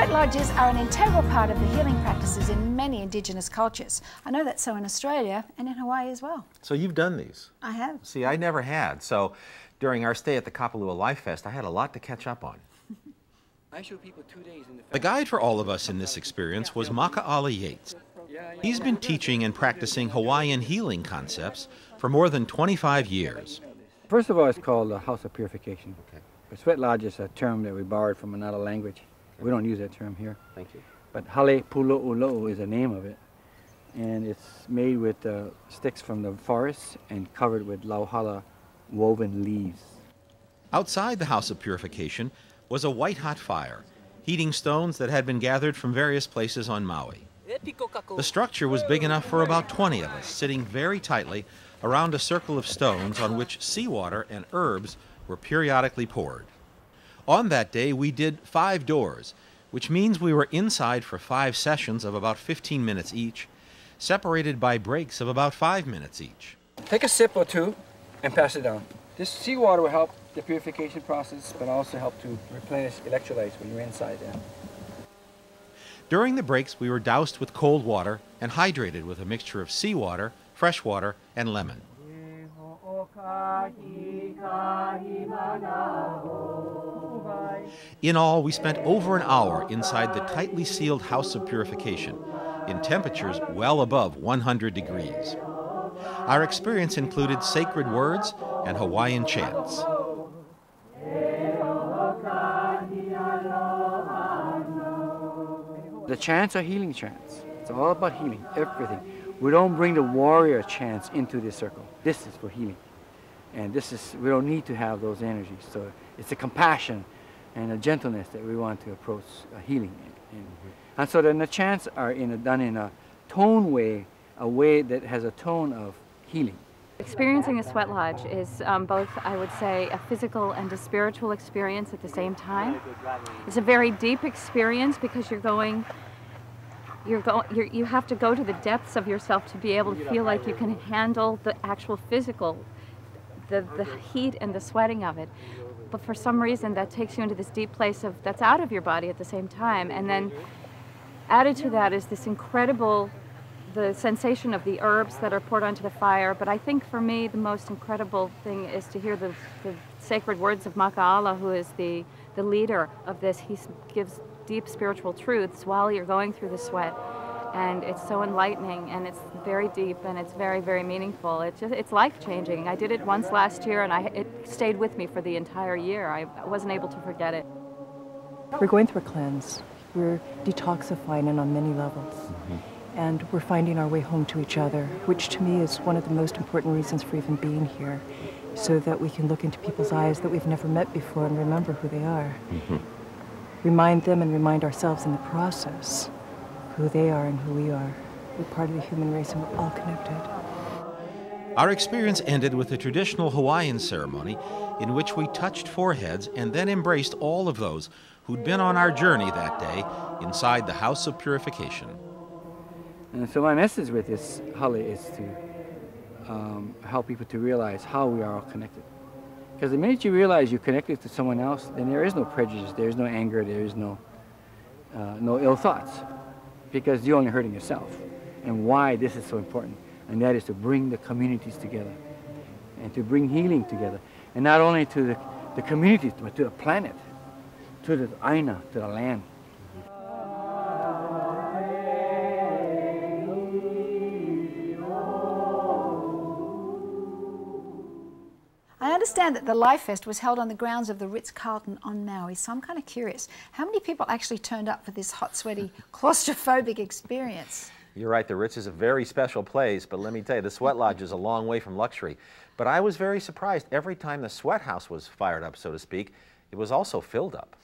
Sweat lodges are an integral part of the healing practices in many indigenous cultures. I know that's so in Australia and in Hawaii as well. So you've done these? I have. See, I never had. So during our stay at the Kapalua Life Fest, I had a lot to catch up on. I show people 2 days in The guide for all of us in this experience was Maka'ala Yates. He's been teaching and practicing Hawaiian healing concepts for more than 25 years. First of all, it's called the House of Purification. Okay. The sweat lodge is a term that we borrowed from another language. We don't use that term here. Thank you. But Hale Pulo'ulo'u is the name of it. And it's made with sticks from the forest and covered with lowhala woven leaves. Outside the House of Purification was a white-hot fire, heating stones that had been gathered from various places on Maui. The structure was big enough for about 20 of us, sitting very tightly around a circle of stones on which seawater and herbs were periodically poured. On that day, we did 5 doors, which means we were inside for 5 sessions of about 15 minutes each, separated by breaks of about 5 minutes each. Take a sip or two and pass it down. This seawater will help the purification process, but also help to replenish electrolytes when you're inside there. During the breaks, we were doused with cold water and hydrated with a mixture of seawater, fresh water, and lemon. In all, we spent over an hour inside the tightly sealed House of Purification, in temperatures well above 100 degrees. Our experience included sacred words and Hawaiian chants. The chants are healing chants. It's all about healing, everything. We don't bring the warrior chants into this circle. This is for healing. And we don't need to have those energies. So it's a compassion and a gentleness that we want to approach healing in. And so then the chants are done in a tone way, a way that has a tone of healing. Experiencing a sweat lodge is both, I would say, a physical and a spiritual experience at the same time. It's a very deep experience because you have to go to the depths of yourself to be able to feel like you can handle the actual physical, the heat and the sweating of it. But for some reason that takes you into this deep place that's out of your body at the same time. And then added to that is this incredible, the sensation of the herbs that are poured onto the fire. But I think for me the most incredible thing is to hear the sacred words of Maka'ala, who is the leader of this. He gives deep spiritual truths while you're going through the sweat. And it's so enlightening, and it's very deep, and it's very, very meaningful. It's life-changing. I did it once last year, and it stayed with me for the entire year. I wasn't able to forget it. We're going through a cleanse. We're detoxifying it on many levels. And we're finding our way home to each other, which to me is one of the most important reasons for even being here, so that we can look into people's eyes that we've never met before and remember who they are. Remind them and remind ourselves in the process who they are and who we are. We're part of the human race and we're all connected. Our experience ended with a traditional Hawaiian ceremony in which we touched foreheads and then embraced all of those who'd been on our journey that day inside the House of Purification. And so my message with this hale is to help people to realize how we are all connected. Because the minute you realize you're connected to someone else, then there is no prejudice, there is no anger, there is no ill thoughts. Because you're only hurting yourself. And why this is so important, and that is to bring the communities together and to bring healing together. And not only to the communities, but to the planet, to the aina, to the land. I understand that the Life Fest was held on the grounds of the Ritz-Carlton on Maui, so I'm kind of curious. How many people actually turned up for this hot, sweaty, claustrophobic experience? You're right, the Ritz is a very special place, but let me tell you, the sweat lodge is a long way from luxury. But I was very surprised. Every time the sweat house was fired up, so to speak, it was also filled up.